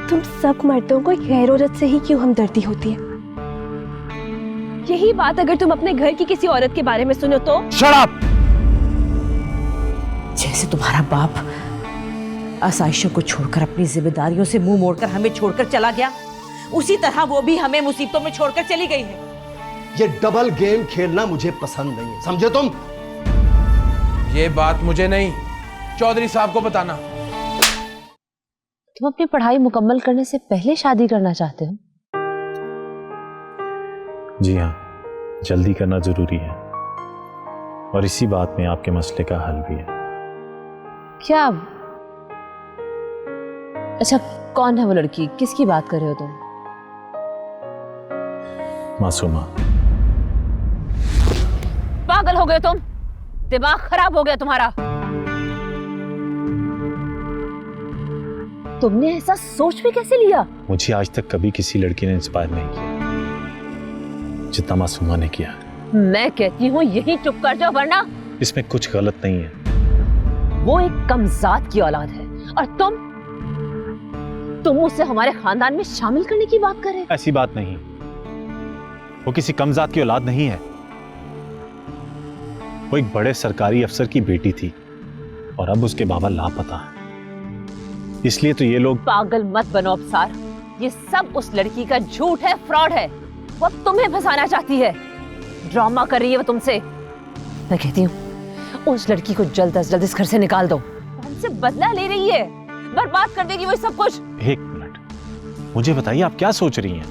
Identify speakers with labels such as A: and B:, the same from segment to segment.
A: तुम सब मर्दों को गैर औरत से ही क्यों हमदर्दी होती है? यही बात अगर तुम अपने घर की किसी औरत के बारे में सुनो तो
B: शट अप!
C: जैसे तुम्हारा बाप आसाइशों को छोड़कर अपनी जिम्मेदारियों से मुंह मोड़कर हमें छोड़कर चला गया, उसी तरह वो भी हमें मुसीबतों में छोड़कर चली गई है।
B: ये डबल गेम खेलना मुझे पसंद नहीं है, समझे तुम?
D: ये बात मुझे नहीं, चौधरी साहब को बताना।
C: तुम अपनी पढ़ाई मुकम्मल करने से पहले शादी करना चाहते हो?
E: जी हाँ, जल्दी करना जरूरी है और इसी बात में आपके मसले का हल भी है।
C: क्या? अच्छा, कौन है वो लड़की? किसकी बात कर रहे हो तुम?
E: मासूमा।
C: पागल हो गए तुम? दिमाग खराब हो गया तुम्हारा? तुमने ऐसा सोच भी कैसे लिया?
E: मुझे आज तक कभी किसी लड़की ने इंस्पायर नहीं किया जितना मासूमा ने किया।
C: मैं कहती हूँ यही चुप कर जाओ, वरना
E: इसमें कुछ गलत नहीं है।
C: वो एक कमजात की औलाद है और तुम उसे हमारे खानदान में शामिल करने की बात कर रहे हो।
E: ऐसी बात नहीं, वो किसी कमजात की औलाद नहीं है। वो एक बड़े सरकारी अफसर की बेटी थी और अब उसके बाबा लापता है, इसलिए तो ये लोग।
C: पागल मत बनो अफसार, ये सब उस लड़की का झूठ है, फ्रॉड है। वो तुम्हें फंसाना चाहती है, ड्रामा कर रही है वो तुमसे। मैं कहती हूँ उस लड़की को जल्द से जल्द इस घर से निकाल दो। हमसे बदला ले रही है, बर्बाद कर देगी वो सब कुछ।
E: एक मिनट, मुझे बताइए आप क्या सोच रही हैं?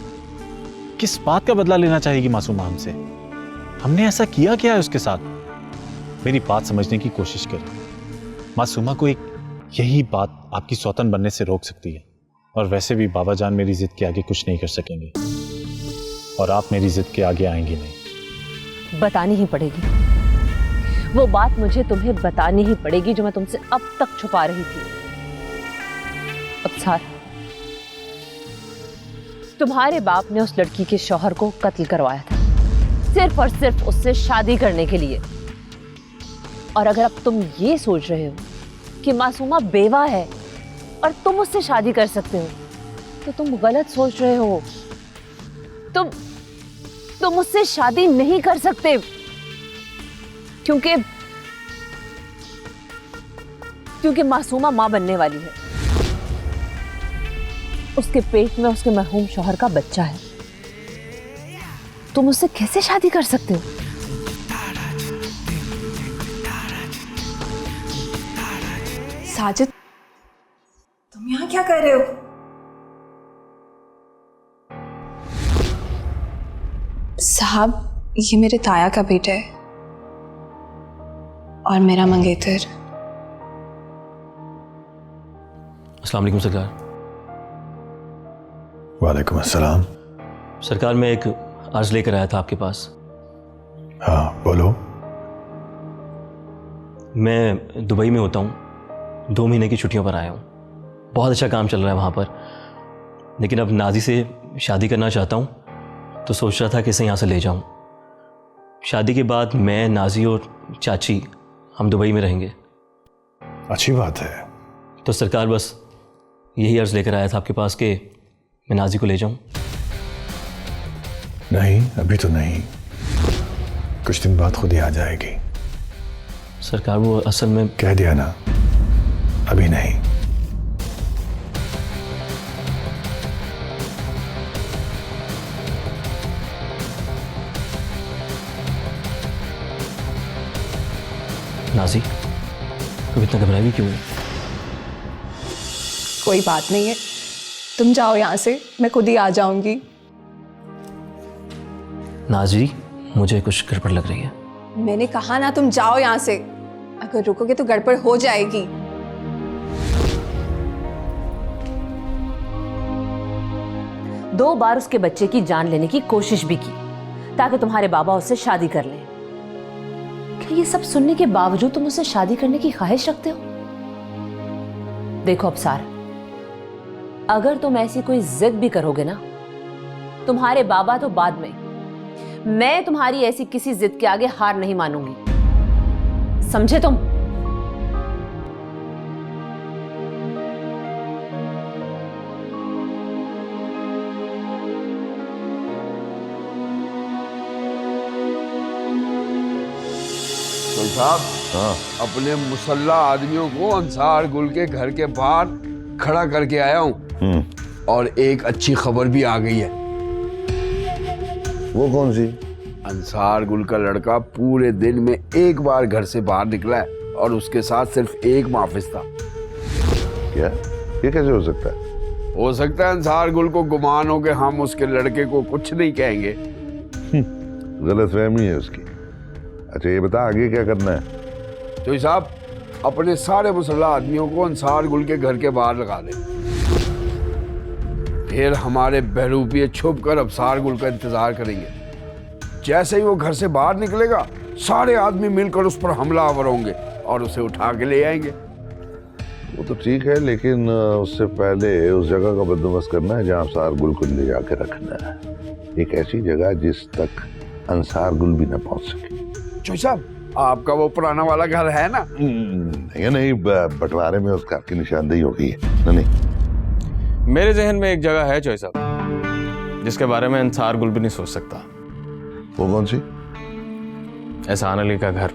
E: किस बात का बदला लेना चाहेगी मासूमा हमसे? हमने ऐसा किया क्या है उसके साथ? मेरी बात समझने की कोशिश करें। मासूमा को एक यही बात आपकी सौतन बनने से रोक सकती है, और वैसे भी बाबा जान मेरी जिद के आगे कुछ नहीं कर सकेंगे और आप मेरी जिद के आगे आएंगी नहीं।
C: बतानी ही पड़ेगी वो बात, मुझे तुम्हें बतानी ही पड़ेगी जो मैं तुमसे अब तक छुपा रही थी। अफसार, तुम्हारे बाप ने उस लड़की के शौहर को कत्ल करवाया था सिर्फ और सिर्फ उससे शादी करने के लिए। और अगर अब तुम ये सोच रहे हो कि मासूमा बेवा है और तुम उससे शादी कर सकते हो, तो तुम गलत सोच रहे हो। तुम उससे शादी नहीं कर सकते क्योंकि मासूमा मां बनने वाली है। उसके पेट में उसके मरहूम शौहर का बच्चा है। तुम उससे कैसे शादी कर सकते हो?
F: साजिद, तुम यहाँ क्या कर रहे हो? साहब, ये मेरे ताया का बेटा है और मेरा मंगेतर।
G: अस्सलाम वालेकुम सरकार।
H: वालेकुम अस्सलाम।
G: सरकार, मैं एक अर्ज लेकर आया था आपके पास।
H: हाँ बोलो।
G: मैं दुबई में होता हूँ, 2 महीने की छुट्टियों पर आया हूँ। बहुत अच्छा काम चल रहा है वहाँ पर, लेकिन अब नाजी से शादी करना चाहता हूँ, तो सोच रहा था कि इसे यहाँ से ले जाऊँ। शादी के बाद मैं, नाजी और चाची हम दुबई में रहेंगे।
H: अच्छी बात है।
G: तो सरकार, बस यही अर्ज लेकर आया था आपके पास कि मैं नाजी को ले जाऊँ।
H: नहीं, अभी तो नहीं, कुछ दिन बाद खुद ही आ जाएगी।
G: सरकार, वो असल में
H: कह दिया ना, अभी नहीं।
G: नाजी, तुम इतना घबराई क्यों?
F: कोई बात नहीं है, तुम जाओ यहाँ से, मैं खुद ही आ जाऊंगी।
G: नाजी, मुझे कुछ गड़बड़ लग रही है।
F: मैंने कहा ना, तुम जाओ यहाँ से। अगर रुकोगे तो गड़बड़ हो जाएगी।
C: दो बार उसके बच्चे की जान लेने की कोशिश भी की ताकि तुम्हारे बाबा उससे शादी कर लें। क्या ये सब सुनने के बावजूद तुम उससे शादी करने की ख्वाहिश रखते हो? देखो अफसार, अगर तुम ऐसी कोई जिद भी करोगे ना, तुम्हारे बाबा तो बाद में, मैं तुम्हारी ऐसी किसी जिद के आगे हार नहीं मानूंगी, समझे तुम?
I: साहब, अपने मुसल्ला आदमियों को अंसार गुल के घर के बाहर खड़ा करके आया हूँ और एक अच्छी खबर भी आ गई है।
H: वो कौन सी?
I: अंसार गुल का लड़का पूरे दिन में एक बार घर से बाहर निकला है और उसके साथ सिर्फ एक मुहाफिज था।
H: क्या? ये कैसे हो सकता है?
I: हो सकता है अंसार गुल को गुमान हो कि हम उसके लड़के को कुछ नहीं कहेंगे।
H: गलतफहमी है उसकी। अच्छा ये बता आगे क्या करना है?
I: तो साहब, अपने सारे मुसल्ला आदमियों को अंसार गुल के घर के बाहर लगा दे। फिर हमारे बहरूपिये छुप कर अबसार गुल का इंतजार करेंगे। जैसे ही वो घर से बाहर निकलेगा, सारे आदमी मिलकर उस पर हमलावर होंगे और उसे उठा के ले आएंगे।
H: वो तो ठीक है, लेकिन उससे पहले उस जगह का बंदोबस्त करना है जहाँ अंसार गुल को ले जाके रखना है। एक ऐसी जगह जिस तक अंसार गुल भी ना पहुंच सके।
I: चोई साहब, आपका वो पुराना वाला घर है ना?
H: नहीं, बंटवारे में उस घर की निशानदेही हो गई है। नहीं,
D: मेरे जहन में एक जगह है चोई साहब, जिसके बारे में अंसार गुल भी नहीं सोच सकता।
H: वो कौन सी?
D: एहसान अली का घर।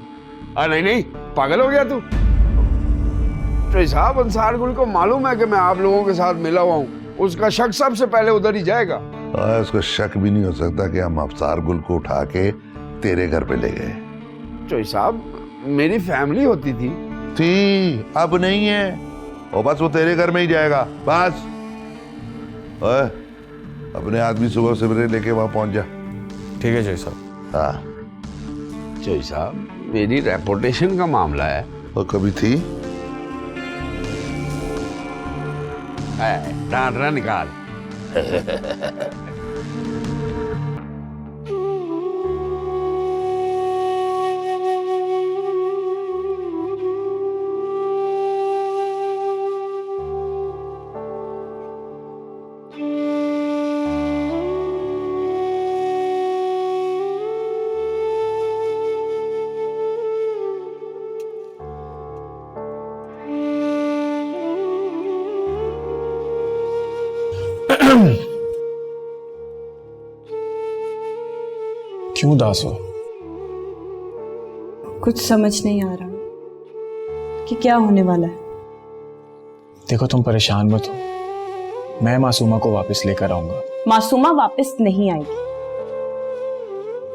I: नहीं, पागल हो गया तू? चोई साहब, अंसार गुल को मालूम है कि मैं आप लोगों के साथ मिला हुआ हूँ। उसका शक सबसे पहले उधर ही जाएगा।
H: उसको शक भी नहीं हो सकता कि हम अफसार गुल को उठा के तेरे घर पे ले गए।
I: चोई साहब, मेरी फैमिली होती थी।
H: अब नहीं है। और बस वो तेरे घर में ही जाएगा बस। ओए, अपने आदमी सुबह सवेरे लेके वहां पहुंच जा।
D: ठीक है चोई साहब।
H: हाँ
I: चोई साहब, मेरी रेपुटेशन का मामला है।
H: और कभी थी?
I: डांटना निकाल।
F: क्यों उदास हो?
J: कुछ समझ नहीं आ रहा कि क्या होने वाला है।
F: देखो, तुम परेशान मत हो। मैं मासूमा को वापस लेकर आऊंगा।
J: मासूमा वापस नहीं आएगी।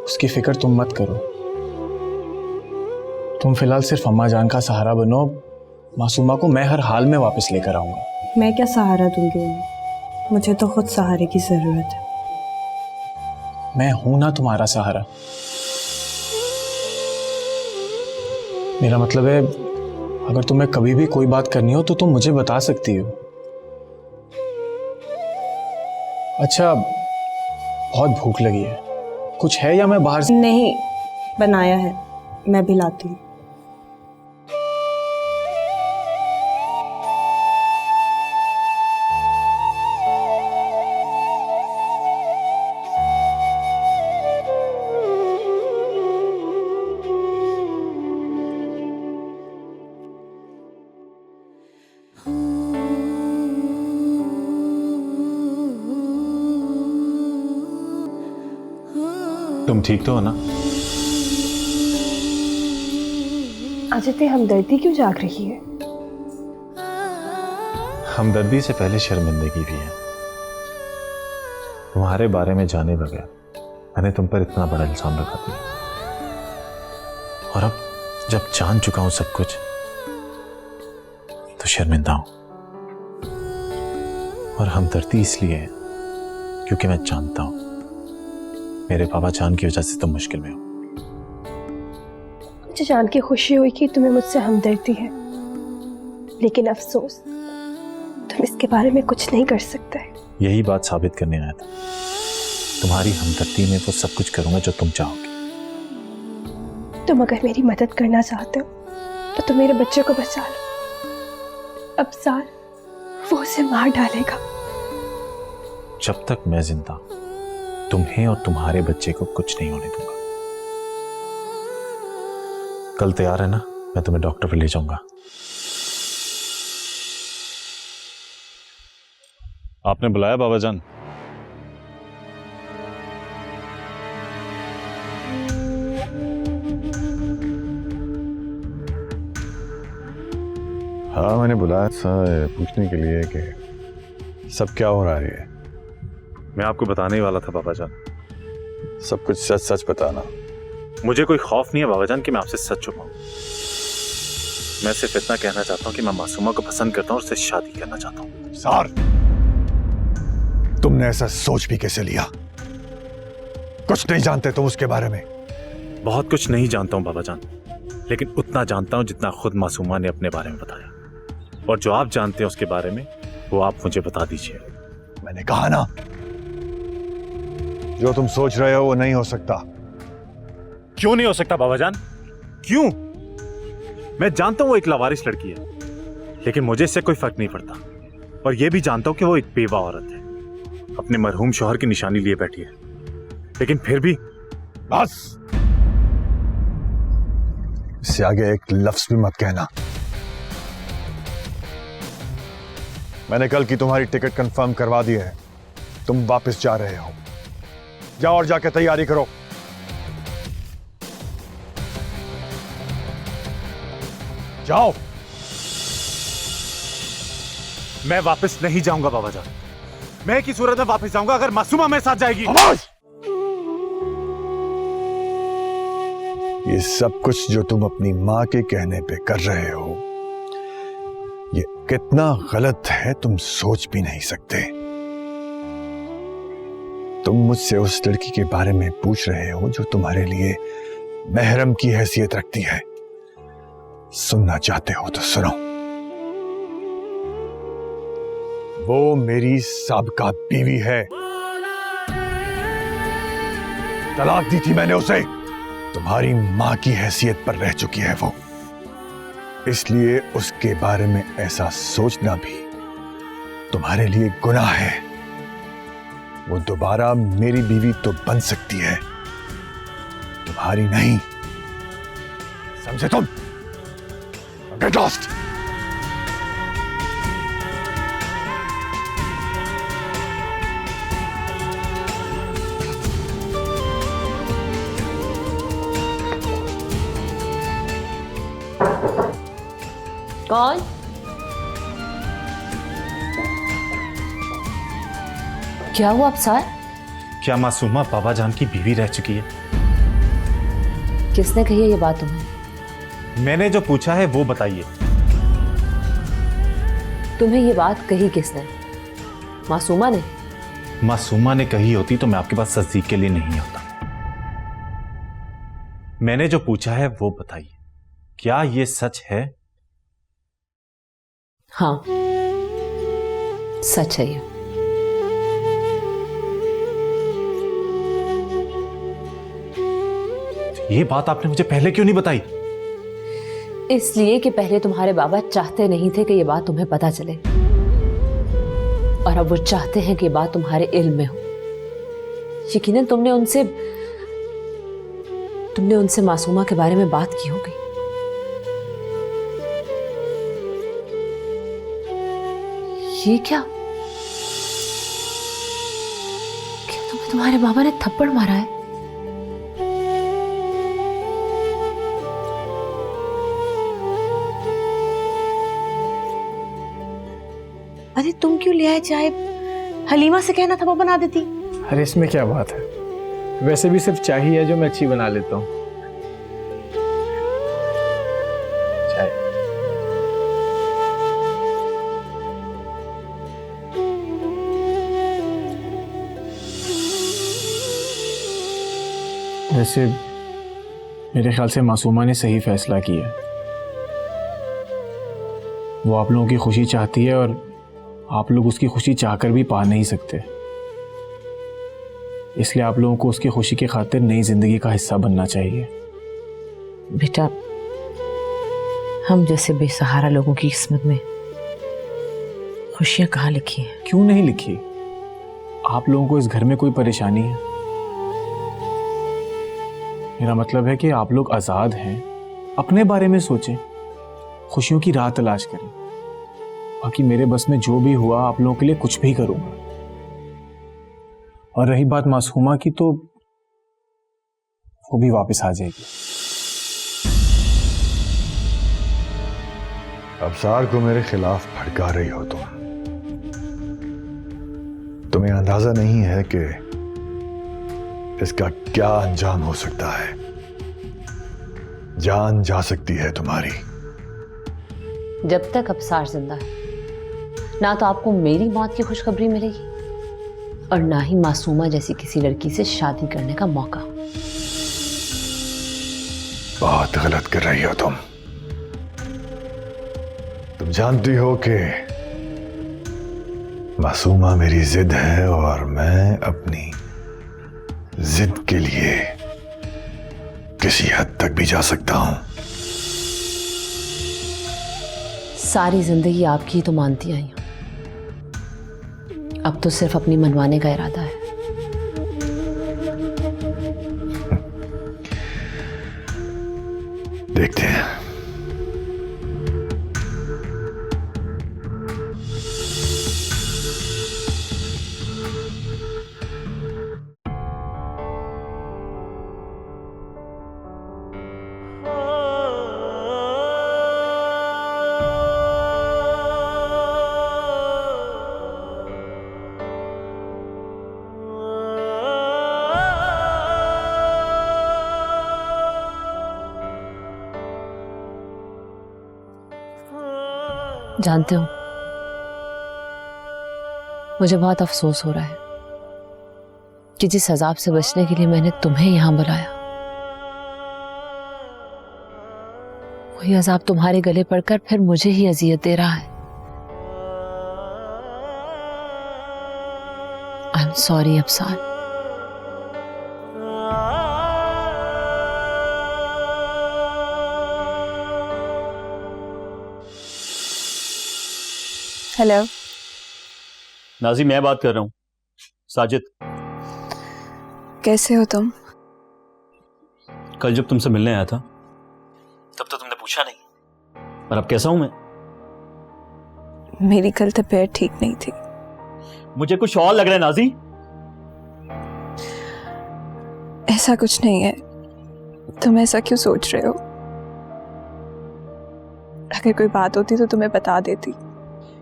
F: उसकी फिक्र तुम मत करो। तुम फिलहाल सिर्फ अम्मा जान का सहारा बनो। मासूमा को मैं हर हाल में वापस लेकर आऊंगा।
J: मैं क्या सहारा दूंगी उन्हें? मुझे तो खुद सहारे की जरूरत है।
F: मैं हूं ना तुम्हारा सहारा। मेरा मतलब है, अगर तुम्हें कभी भी कोई बात करनी हो तो तुम मुझे बता सकती हो। अच्छा, बहुत भूख लगी है, कुछ है या मैं बाहर से?
J: नहीं, बनाया है, मैं भी लाती हूँ।
E: तुम ठीक तो हो ना?
A: आज इतनी हमदर्दी क्यों जाग रही है?
E: हमदर्दी से पहले शर्मिंदगी भी है। तुम्हारे बारे में जाने बगैर मैंने तुम पर इतना बड़ा इल्जाम लगा दिया, और अब जब जान चुका हूं सब कुछ तो शर्मिंदा हूं। और हमदर्दी इसलिए है क्योंकि मैं जानता हूं मेरे बाबा जान की वजह से तुम मुश्किल में हो।
A: मुझे जान के खुशी हुई कि तुम्हें मुझसे हमदर्दी है, लेकिन अफसोस तुम इसके बारे में कुछ नहीं कर सकते।
E: यही बात साबित करने आया था। तुम्हारी हमदर्दी में वो सब कुछ करूंगा जो तुम चाहोगे।
A: तुम अगर मेरी मदद करना चाहते हो तो तुम मेरे बच्चे को बचा लो। अफसार वो उसे मार डालेगा।
E: जब तक मैं जिंदा हूं तुम्हें और तुम्हारे बच्चे को कुछ नहीं होने दूंगा। कल तैयार है ना? मैं तुम्हें डॉक्टर पर ले जाऊंगा। आपने बुलाया बाबा जान?
F: हाँ, मैंने बुलाया पूछने के लिए कि सब क्या हो रहा है।
E: मैं आपको बताने ही वाला था बाबा जान।
F: सब कुछ सच सच बताना।
E: मुझे कोई खौफ नहीं है बाबा जान कि मैं आपसे सच छुपाऊं। मैं सिर्फ इतना कहना चाहता हूं कि मैं मासूमा को पसंद करता हूं और उससे शादी करना चाहता हूं।
F: सार, तुमने ऐसा सोच भी कैसे लिया? कुछ नहीं जानते तुम उसके बारे में।
E: बहुत कुछ नहीं जानता हूं बाबा जान, लेकिन उतना जानता हूं जितना खुद मासूमा ने अपने बारे में बताया। और जो आप जानते हैं उसके बारे में वो आप मुझे बता दीजिए।
F: मैंने कहा ना, जो तुम सोच रहे हो वो नहीं हो सकता।
E: क्यों नहीं हो सकता बाबा जान? क्यों? मैं जानता हूं वो एक लावारिस लड़की है, लेकिन मुझे इससे कोई फर्क नहीं पड़ता। और यह भी जानता हूं कि वो एक बेवा औरत है, अपने मरहूम शौहर की निशानी लिए बैठी है। लेकिन फिर भी
F: बस, इससे आगे एक लफ्ज भी मत कहना। मैंने कल की तुम्हारी टिकट कंफर्म करवा दी है। तुम वापस जा रहे हो। जाओ और जाके तैयारी करो। जाओ।
E: मैं वापस नहीं जाऊंगा बाबा जान। मैं की सूरत में वापस जाऊंगा अगर मासूमा मेरे साथ जाएगी।
F: ये सब कुछ जो तुम अपनी मां के कहने पे कर रहे हो, ये कितना गलत है तुम सोच भी नहीं सकते। तुम मुझसे उस लड़की के बारे में पूछ रहे हो जो तुम्हारे लिए महरम की हैसियत रखती है। सुनना चाहते हो तो सुनो। वो मेरी साबका बीवी है। तलाक दी थी मैंने उसे। तुम्हारी मां की हैसियत पर रह चुकी है वो, इसलिए उसके बारे में ऐसा सोचना भी तुम्हारे लिए गुनाह है। वो दोबारा मेरी बीवी तो बन सकती है, तुम्हारी नहीं। समझे तुम? Get lost!
C: कौन? क्या हुआ अफसार?
E: क्या मासूमा बाबा जान की बीवी रह चुकी है?
C: किसने कही है ये बात तुम्हें?
E: मैंने जो पूछा है वो बताइए।
C: तुम्हें ये बात कही किसने? मासूमा ने?
E: मासूमा ने कही होती तो मैं आपके पास तस्दीक के लिए नहीं आता। मैंने जो पूछा है वो बताइए, क्या ये सच है?
C: हाँ, सच है ये।
E: ये बात आपने मुझे पहले क्यों नहीं बताई?
C: इसलिए कि पहले तुम्हारे बाबा चाहते नहीं थे कि ये बात तुम्हें पता चले, और अब वो चाहते हैं कि ये बात तुम्हारे इल्म में हो। यकीनन तुमने उनसे मासूमा के बारे में बात की होगी। ये क्या तुम्हें तुम्हारे बाबा ने थप्पड़ मारा है?
J: अरे तुम क्यों ले आए चाय? हलीमा से कहना था वो बना देती।
F: अरे इसमें क्या बात है, वैसे भी सिर्फ चाय ही है जो मैं अच्छी बना लेता हूँ। चाय। वैसे मेरे ख्याल से मासूमा ने सही फैसला किया। वो आप लोगों की खुशी चाहती है और आप लोग उसकी खुशी चाहकर भी पा नहीं सकते, इसलिए आप लोगों को उसकी खुशी की खातिर नई जिंदगी का हिस्सा बनना चाहिए।
C: बेटा, हम जैसे बेसहारा लोगों की किस्मत में खुशियां कहाँ लिखी हैं?
F: क्यों नहीं लिखी? आप लोगों को इस घर में कोई परेशानी है? मेरा मतलब है कि आप लोग आजाद हैं, अपने बारे में सोचें, खुशियों की राह तलाश करें। बाकी मेरे बस में जो भी हुआ आप लोगों के लिए कुछ भी करूंगा। और रही बात मासूमा की, तो वो भी वापस आ जाएगी। अबसार को मेरे खिलाफ भड़का रही हो तुम। तुम्हें अंदाजा नहीं है कि इसका क्या अंजाम हो सकता है। जान जा सकती है तुम्हारी।
C: जब तक अबसार जिंदा है ना तो आपको मेरी मौत की खुशखबरी मिलेगी और ना ही मासूमा जैसी किसी लड़की से शादी करने का मौका।
F: बहुत गलत कर रही हो तुम जानती हो कि मासूमा मेरी जिद है और मैं अपनी जिद के लिए किसी हद तक भी जा सकता हूं।
C: सारी जिंदगी आपकी ही तो मानती आई हूं, अब तो सिर्फ अपनी मनवाने का इरादा है।
F: देखते हैं।
C: जानते हो, मुझे बहुत अफसोस हो रहा है कि जिस अजाब से बचने के लिए मैंने तुम्हें यहां बुलाया, वही अजाब तुम्हारे गले पड़कर फिर मुझे ही अजियत दे रहा है। I am sorry Afsan.
A: Hello
G: Nazi, मैं बात कर रहा हूँ। साजिद,
A: कैसे हो तुम?
G: कल जब तुमसे मिलने आया था तब तो तुमने पूछा नहीं, पर अब कैसा हूं मैं?
A: मेरी कल तबीयत ठीक नहीं थी।
G: मुझे कुछ और लग रहा है नाजी।
A: ऐसा कुछ नहीं है, तुम ऐसा क्यों सोच रहे हो? अगर कोई बात होती तो तुम्हें बता देती।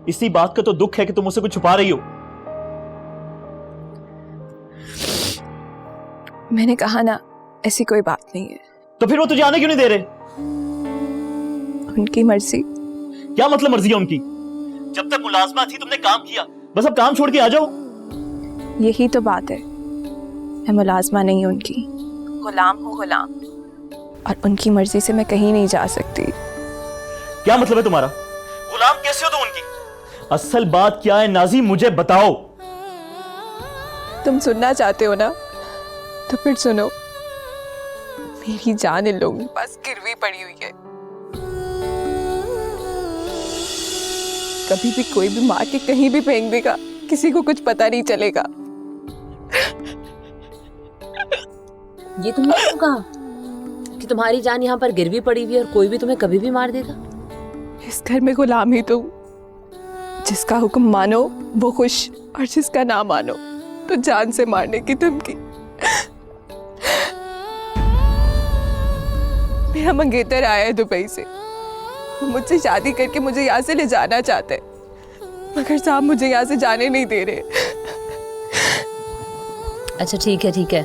G: इसी बात का तो दुख है कि तुम मुझसे कुछ छुपा रही हो।
A: मैंने कहा ना, ऐसी कोई बात नहीं है।
G: तो फिर वो तुझे आने क्यों नहीं दे रहे?
A: उनकी मर्जी।
G: क्या मतलब मर्जी है उनकी? जब तक मुलाजमा थी तुमने काम किया, बस अब काम छोड़ के आ जाओ।
A: यही तो बात है, मैं मुलाजमा नहीं उनकी, गुलाम हूँ गुलाम। और उनकी मर्जी से मैं कहीं नहीं जा सकती।
G: क्या मतलब है तुम्हारा? गुलाम कैसे हो तुम उनकी? असल बात क्या है नाजी, मुझे बताओ।
A: तुम सुनना चाहते हो ना, तो फिर सुनो। मेरी जान इन लोगों के पास गिरवी पड़ी हुई है। कभी भी कोई भी मार के कहीं भी फेंक देगा, किसी को कुछ पता नहीं चलेगा।
C: ये तुमने क्यों कहा कि तुम्हारी जान यहाँ पर गिरवी पड़ी हुई है और कोई भी तुम्हें कभी भी मार देगा?
A: इस घर में गुलाम ही तो, जिसका हुक्म मानो वो खुश और जिसका ना मानो तो जान से मारने की धमकी। मेरा मंगेतर आया है दुबई से, वो मुझसे शादी करके मुझे यहाँ से ले जाना चाहते हैं, मगर साहब मुझे यहाँ से जाने नहीं दे रहे।
C: अच्छा ठीक है,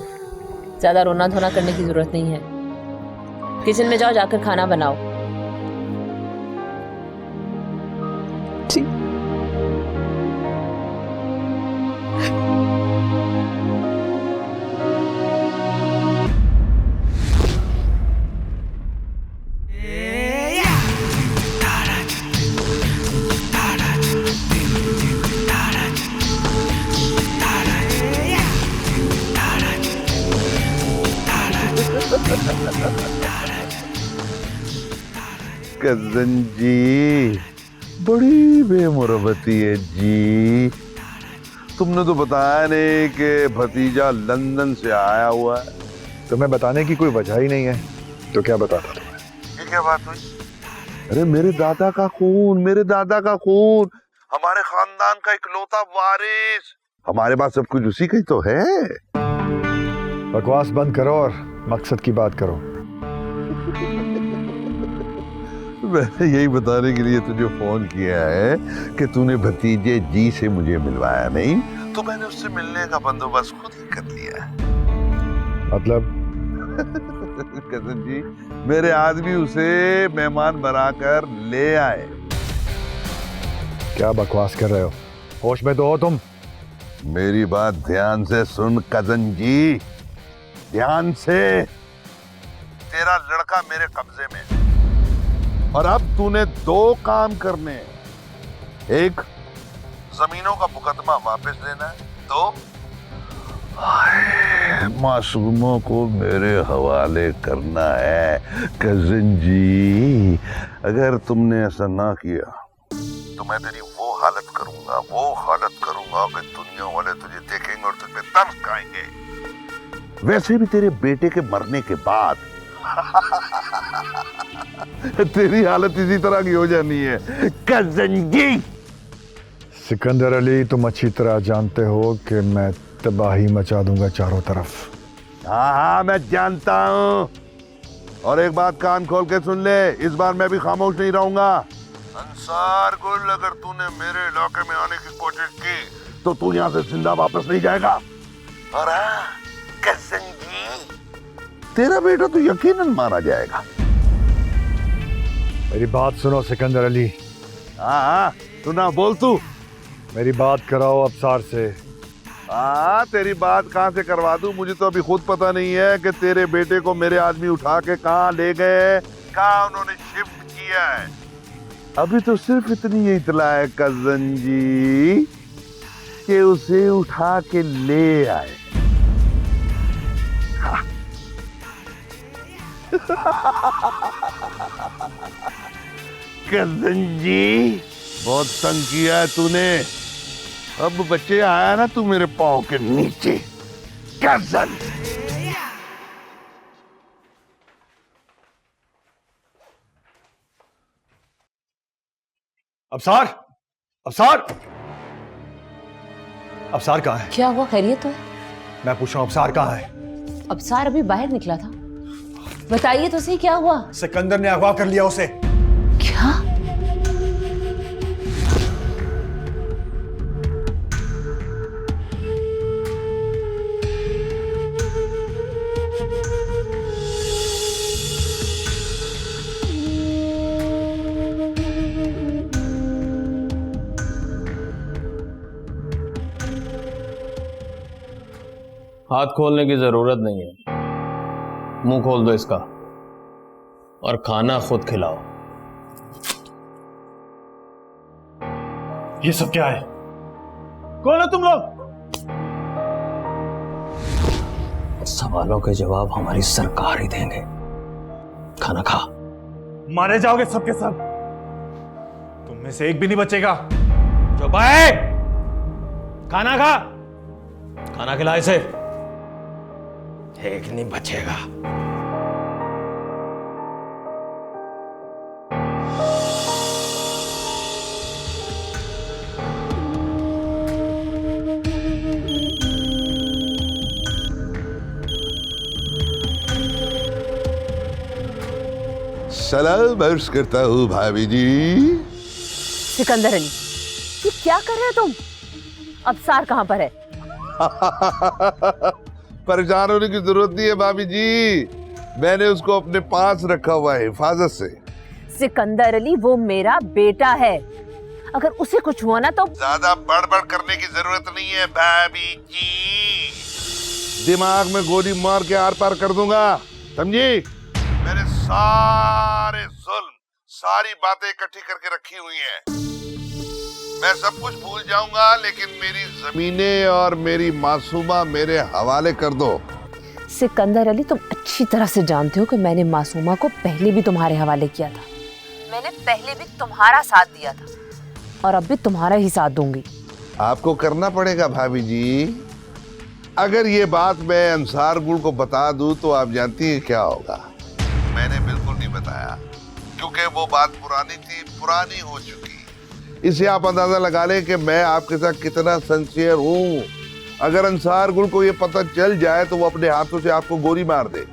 C: ज्यादा रोना धोना करने की जरूरत नहीं है। किचन में जाओ, जाकर खाना बनाओ।
A: ठीक।
H: कजन जी, बड़ी बेमुरबती है जी। तुमने तो बताया नहीं कि भतीजा लंदन से आया हुआ है।
F: तुम्हें बताने की कोई वजह ही नहीं है, तो क्या बताता तुम्हें?
H: ये क्या बात हुई? अरे मेरे दादा का खून, मेरे दादा का खून, हमारे खानदान का इकलौता वारिस। हमारे पास सब कुछ उसी का ही तो है।
F: बकवास बंद करो और मकसद की बात करो।
H: मैंने यही बताने के लिए तुझे फोन किया है कि तूने भतीजे जी से मुझे मिलवाया नहीं, तो मैंने उससे मिलने का बंदोबस्त खुद ही कर लिया।
F: मतलब
H: कजन जी, मेरे आदमी उसे मेहमान बनाकर ले आए।
F: क्या बकवास कर रहे हो? होश में तो हो तुम?
H: मेरी बात ध्यान से सुन कजन जी, ध्यान से। तेरा लड़का मेरे कब्जे में है और अब तूने दो काम करने हैं। एक, जमीनों का मुकदमा वापस लेना है, तो मासूमों को मेरे हवाले करना है। कजन जी, अगर तुमने ऐसा ना किया तो मैं तेरी वो हालत करूंगा कि दुनिया वाले तुझे देखेंगे और तुझे तरस खाएंगे। वैसे भी तेरे बेटे के मरने के बाद तेरी हालत इसी तरह की हो जानी है कजन जी।
F: सिकंदर अली, तुम अच्छी तरह जानते हो कि मैं तबाही मचा दूंगा चारों तरफ।
H: हाँ, मैं जानता हूँ। और एक बात कान खोल के सुन ले, इस बार मैं भी खामोश नहीं रहूंगा। अंसार गुल, अगर तूने मेरे इलाके में आने की कोशिश की तो तू यहाँ से जिंदा वापस नहीं जाएगा। और हाँ कजन जी, तेरा बेटा तो यकीनन मारा जाएगा।
F: मेरी बात सुनो सिकंदर अली।
H: हाँ, तू ना बोल तू।
F: मेरी बात कराओ अफसार से।
H: हाँ, तेरी बात कहाँ से करवा दूं? मुझे तो अभी खुद पता नहीं है कि तेरे बेटे को मेरे आदमी उठा के कहाँ ले गए, कहाँ उन्होंने शिफ्ट किया है। अभी तो सिर्फ इतनी ही इतला है कजन जी कि उसे उठा के ले आए। हाँ। कजन जी, बहुत तंग किया है तूने। अब बच्चे आया ना तू मेरे पाँव के नीचे। कजन
F: अफसार, अफसार, अफसार कहाँ है?
C: क्या हुआ, खैरियत तो है?
F: मैं पूछ रहा हूँ अफसार कहाँ है?
C: अफसार अभी बाहर निकला था। बताइए तो सही, क्या हुआ?
F: सिकंदर ने अगवा कर लिया उसे।
C: क्या?
K: हाथ खोलने की जरूरत नहीं है, मुंह खोल दो इसका और खाना खुद खिलाओ।
F: ये सब क्या है? कौन हो तुम लोग?
K: सवालों के जवाब हमारी सरकार ही देंगे। खाना खा।
F: मारे जाओगे सबके सब। तुम में से एक भी नहीं बचेगा। चुप है। खाना खा।
K: खाना खिला इसे। एक नहीं बचेगा।
H: सलाम अर्ज करता हूँ भाभी जी।
C: सिकंदर अली, ये क्या कर रहे हो तुम? अफसार कहाँ पर है?
H: परेशान होने की जरूरत नहीं है भाभी जी, मैंने उसको अपने पास रखा हुआ है हिफाजत से।
C: सिकंदर अली, वो मेरा बेटा है। अगर उसे कुछ हुआ ना तो
H: ज्यादा बड़बड़ करने की जरूरत नहीं है भाभी जी। दिमाग में गोली मार के आर पार कर दूंगा, समझी? मैंने सारे जुल्म, सारी बातें इकट्ठी करके रखी हुई हैं। मैं सब कुछ भूल जाऊंगा, लेकिन मेरी जमीनें और मेरी मासूमा मेरे हवाले कर दो।
C: सिकंदर अली, तुम अच्छी तरह से जानते हो कि मैंने मासूमा को पहले भी तुम्हारे हवाले किया था। मैंने पहले भी तुम्हारा साथ दिया था और अब भी तुम्हारा ही साथ दूंगी।
H: आपको करना पड़ेगा भाभी जी। अगर ये बात मैं अंसार गुल को बता दूं तो आप जानती हैं क्या होगा। मैंने बिल्कुल नहीं बताया क्योंकि वो बात पुरानी थी, पुरानी हो चुकी। इसे आप अंदाजा लगा लें कि मैं आपके साथ कितना सिंसियर हूँ। अगर अंसार गुल को ये पता चल जाए तो वो अपने हाथों से आपको गोली मार दे।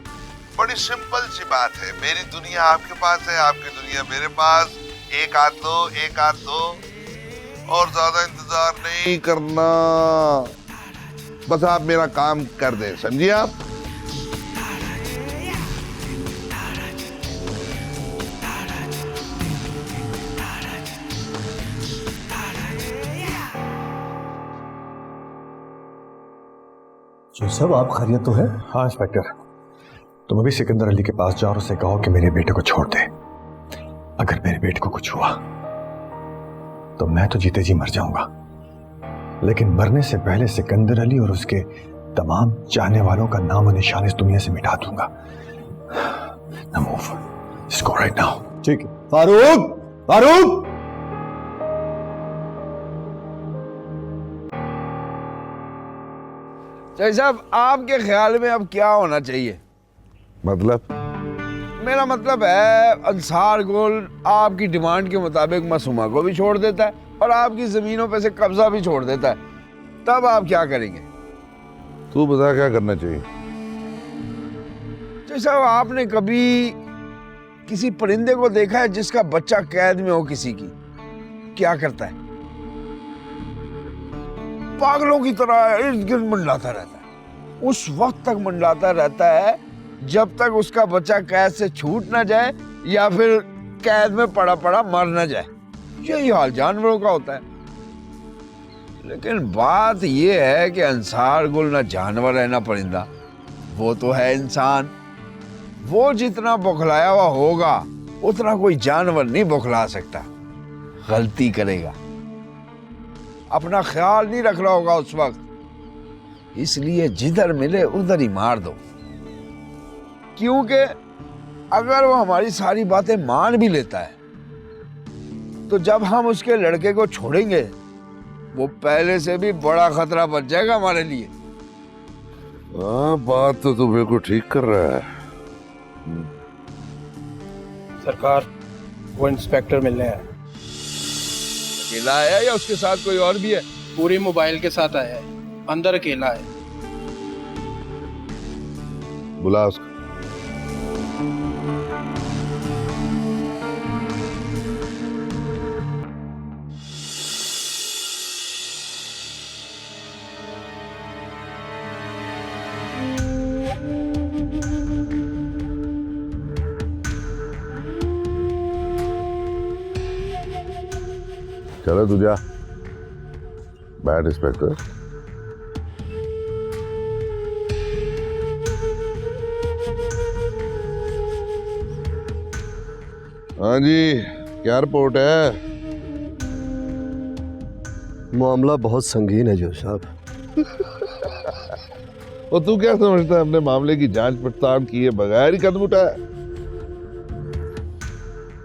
H: बड़ी सिंपल सी बात है, मेरी दुनिया आपके पास है, आपकी दुनिया मेरे पास। एक हाथ लो, एक हाथ दो, और ज्यादा इंतजार नहीं करना। बस आप मेरा काम कर दें, समझिए आप।
F: जो सब आप खैरियत तो है? हाँ इंस्पेक्टर, तुम अभी सिकंदर अली के पास जाओ और उसे कहो कि मेरे बेटे को छोड़ दे। अगर मेरे बेटे को कुछ हुआ तो मैं तो जीते जी मर जाऊंगा, लेकिन मरने से पहले सिकंदर अली और उसके तमाम चाहने वालों का नाम और निशान इस दुनिया से मिटा दूंगा। Now move. Just go right now. ठीक है। फारूक, फारूक!
I: जय साहब, आपके ख्याल में अब क्या होना चाहिए?
H: मतलब?
I: मेरा मतलब है, अंसार गुल आपकी डिमांड के मुताबिक मासूमा को भी छोड़ देता है और आपकी जमीनों पे से कब्जा भी छोड़ देता है, तब आप क्या करेंगे?
H: तू बता क्या करना चाहिए?
I: जय साहब, आपने कभी किसी परिंदे को देखा है जिसका बच्चा कैद में हो किसी की? क्या करता है? पागलों की तरह इर्द गिर्द मंडलाता रहता है। उस वक्त तक मंडलाता रहता है जब तक उसका बच्चा कैद से छूट ना जाए या फिर कैद में पड़ा पड़ा मर ना जाए। यही हाल जानवरों का होता है। लेकिन बात यह है कि अंसार गुल ना जानवर है ना परिंदा, वो तो है इंसान। वो जितना बौखलाया हुआ होगा उतना कोई जानवर नहीं बौखला सकता। गलती करेगा, अपना ख्याल नहीं रख रहा होगा उस वक्त, इसलिए जिधर मिले उधर ही मार दो। क्योंकि अगर वो हमारी सारी बातें मान भी लेता है तो जब हम उसके लड़के को छोड़ेंगे वो पहले से भी बड़ा खतरा बन जाएगा हमारे लिए।
H: हाँ, बात तो तू बिल्कुल ठीक कर रहा है।
D: सरकार, वो इंस्पेक्टर मिलने आया।
I: अकेला आया या उसके साथ कोई और भी है?
D: पूरी मोबाइल के साथ आया है, अंदर अकेला है।
H: बुला उसको। चलो तू जा, बैठ इंस्पेक्टर। हाँ जी, क्या रिपोर्ट है?
B: मामला बहुत संगीन है जो साहब।
H: और तू क्या समझता है अपने मामले की जांच पड़ताल किए बगैर ही कदम उठाया?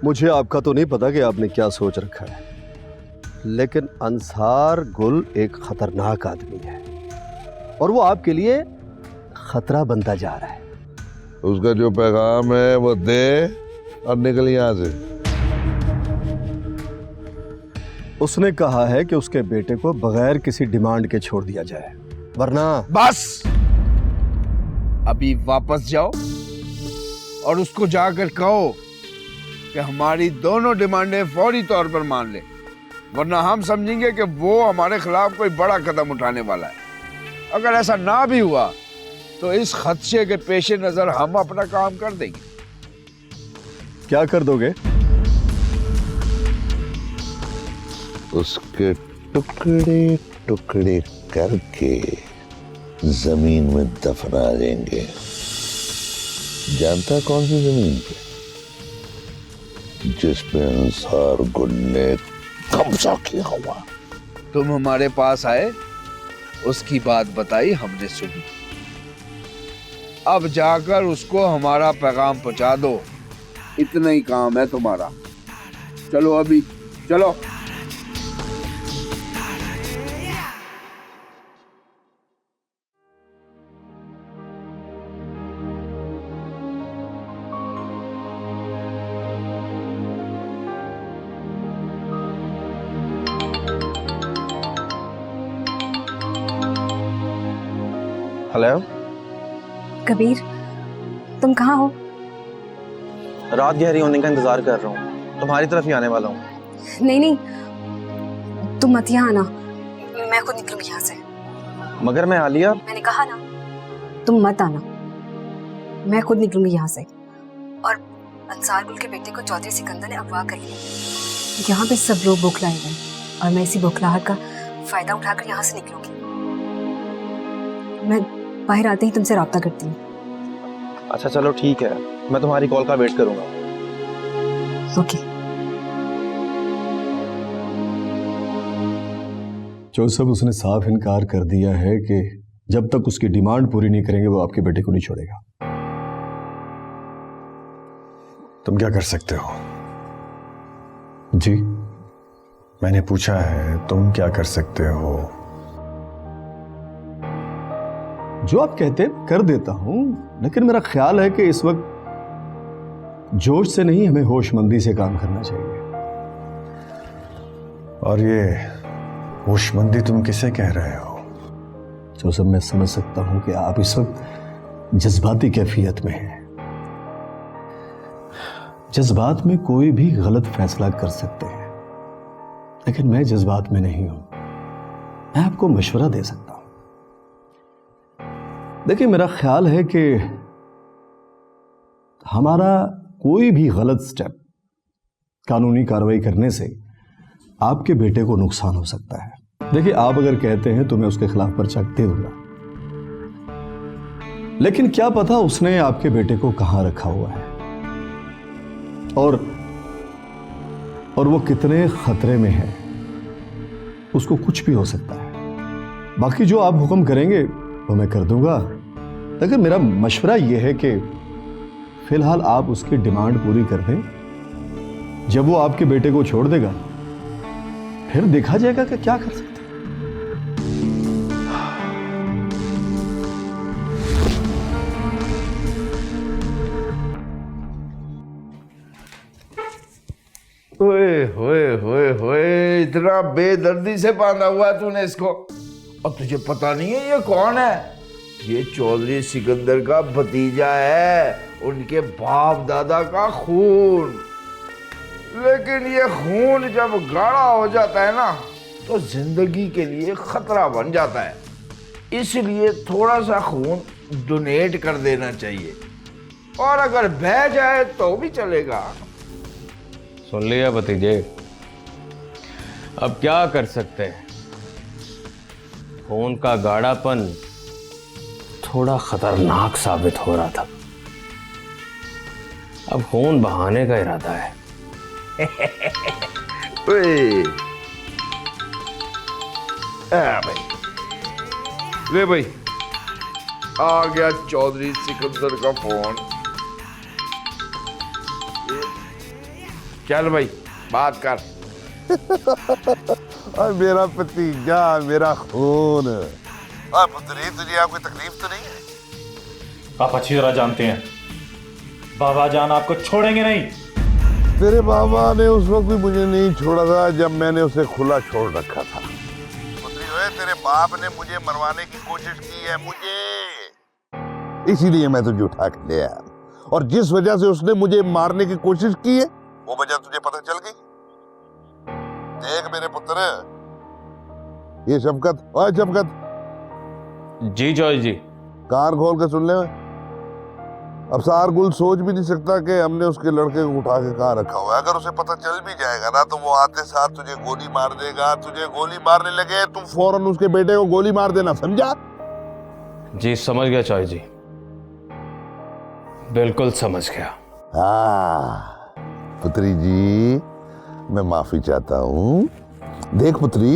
B: मुझे आपका तो नहीं पता कि आपने क्या सोच रखा है, लेकिन अंसार गुल एक खतरनाक आदमी है और वो आपके लिए खतरा बनता जा रहा है।
H: उसका जो पैगाम है वो दे और निकल यहां से।
B: उसने कहा है कि उसके बेटे को बगैर किसी डिमांड के छोड़ दिया जाए, वरना।
I: बस अभी वापस जाओ और उसको जाकर कहो कि हमारी दोनों डिमांडें फौरी तौर पर मान ले, वरना हम समझेंगे कि वो हमारे खिलाफ कोई बड़ा कदम उठाने वाला है। अगर ऐसा ना भी हुआ तो इस खदशे के पेश नजर हम अपना काम कर देंगे।
B: क्या कर दोगे?
H: उसके टुकड़े टुकड़े करके जमीन में दफना देंगे। जानता कौन सी जमीन पे? जिस पे अंसार गुल ने कब्जा किया हुआ।
I: तुम हमारे पास आए, उसकी बात बताई, हमने सुनी। अब जाकर उसको हमारा पैगाम पहुंचा दो, इतना ही काम है तुम्हारा। चलो अभी चलो।
B: हेलो
J: कबीर, तुम कहाँ हो?
K: रात गहरी होने का इंतजार कर रहा हूँ, तुम्हारी तरफ ही आने वाला हूँ।
J: नहीं नहीं, तुम मत यहाँ आना, मैं खुद निकलूंगी यहाँ से।
K: मगर मैं आलिया,
J: मैंने कहा ना, तुम मत आना, मैं खुद निकलूंगी यहाँ से। और अंसार गुल के बेटे को चौधरी सिकंदर ने अगवा कर लिया। यहाँ पे सब लोग बौखलाए हुए हैं और मैं इसी बौखलाहट का फायदा उठाकर यहाँ से निकलूंगी। मैं बाहर आते ही तुमसे रब्ता करती हूँ।
K: अच्छा चलो ठीक है, मैं तुम्हारी कॉल का वेट करूंगा।
J: ओके।
B: जोसेफ, उसने साफ इनकार कर दिया है कि जब तक उसकी डिमांड पूरी नहीं करेंगे वो आपके बेटे को नहीं छोड़ेगा।
F: तुम क्या कर सकते हो?
B: जी,
F: मैंने पूछा है, तुम क्या कर सकते हो?
B: जो आप कहते हैं कर देता हूं, लेकिन मेरा ख्याल है कि इस वक्त जोश से नहीं, हमें होशमंदी से काम करना चाहिए।
F: और ये होशमंदी तुम किसे कह रहे हो?
B: जो सब मैं समझ सकता हूं कि आप इस वक्त जज्बाती कैफियत में हैं। जज्बात में कोई भी गलत फैसला कर सकते हैं, लेकिन मैं जज्बात में नहीं हूं। मैं आपको मशवरा दे सकता हूं। देखिए, मेरा ख्याल है कि हमारा कोई भी गलत स्टेप कानूनी कार्रवाई करने से आपके बेटे को नुकसान हो सकता है। देखिए, आप अगर कहते हैं तो मैं उसके खिलाफ पर्चा दे दूंगा, लेकिन क्या पता उसने आपके बेटे को कहां रखा हुआ है और वो कितने खतरे में है। उसको कुछ भी हो सकता है। बाकी जो आप हुक्म करेंगे वो मैं कर दूंगा, लेकिन मेरा मशवरा यह है कि फिलहाल आप उसकी डिमांड पूरी कर दें। जब वो आपके बेटे को छोड़ देगा फिर देखा जाएगा कि क्या कर सकते हैं।
I: ओए होए होए होए, इतना बेदर्दी से बांधा हुआ है तूने इसको, और तुझे पता नहीं है ये कौन है? ये चौधरी सिकंदर का भतीजा है, उनके बाप दादा का खून। लेकिन ये खून जब गाढ़ा हो जाता है ना तो जिंदगी के लिए खतरा बन जाता है। इसलिए थोड़ा सा खून डोनेट कर देना चाहिए, और अगर बह जाए तो भी चलेगा।
K: सुन लिया भतीजे, अब क्या कर सकते हैं? खून का गाढ़ापन थोड़ा खतरनाक साबित हो रहा था। अब खून बहाने का इरादा है।
I: भाई ले भाई, आ गया चौधरी सिकंदर का फोन। चल भाई बात कर।
H: और मेरा भतीजा, मेरा खून। और पुत्री, तुझे यहाँ कोई तकलीफ तो नहीं है?
E: आप अच्छी तरह जानते हैं बाबा जान आपको छोड़ेंगे नहीं।
H: तेरे बाबा ने उस वक्त भी मुझे नहीं छोड़ा था जब मैंने उसे खुला छोड़ रखा था। पुत्री ओए, तेरे बाप ने मुझे मरवाने की कोशिश की है, मुझे। इसीलिए मैं तुझे उठा के ले आया, और जिस वजह से उसने मुझे मारने की कोशिश की है वो वजह तुझे पता चल गई। देख मेरे पुत्र, ये शफकत, ओए शफकत,
K: जी जॉय जी।
H: कान खोल के सुन ले। अफसार गुल सोच भी नहीं सकता कि हमने उसके लड़के को उठा के कहाँ रखा हुआ है। अगर उसे पता चल भी जाएगा ना तो वो आते साथ तुझे गोली मार देगा। तुझे गोली मारने लगे तुम फौरन उसके बेटे को गोली मार देना, समझा?
K: जी समझ गया जॉय जी, बिल्कुल समझ गया।
H: हाँ पुत्री जी, मैं माफी चाहता हूँ। देख पुत्री,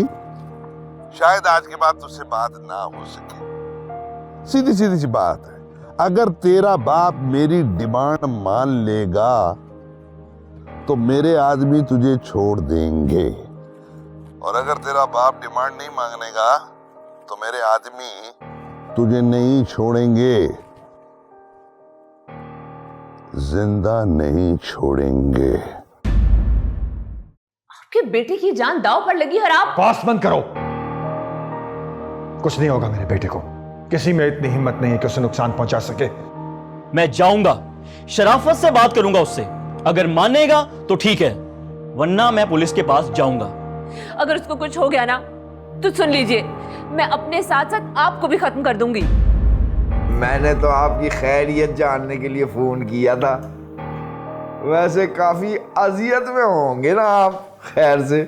H: शायद आज के बाद तुझसे बात ना हो सके। सीधी सीधी सी बात है, अगर तेरा बाप मेरी डिमांड मान लेगा तो मेरे आदमी तुझे छोड़ देंगे, और अगर तेरा बाप डिमांड नहीं मांगेगा तो मेरे आदमी तुझे नहीं छोड़ेंगे, जिंदा नहीं छोड़ेंगे।
C: आपके बेटे की जान दांव पर लगी और आप।
F: बस बंद करो। कुछ नहीं होगा मेरे बेटे को। किसी में इतनी हिम्मत नहीं है कि उसे नुकसान पहुंचा सके।
G: मैं जाऊंगा, शराफत से बात करूंगा उससे। अगर मानेगा तो ठीक है, वरना मैं पुलिस के पास जाऊंगा।
C: अगर उसको कुछ हो गया ना तो सुन लीजिए, मैं अपने साथ साथ आपको भी खत्म कर दूंगी।
I: मैंने तो आपकी खैरियत जानने के लिए फोन किया था। वैसे काफी अजियत में होंगे ना आप? खैर से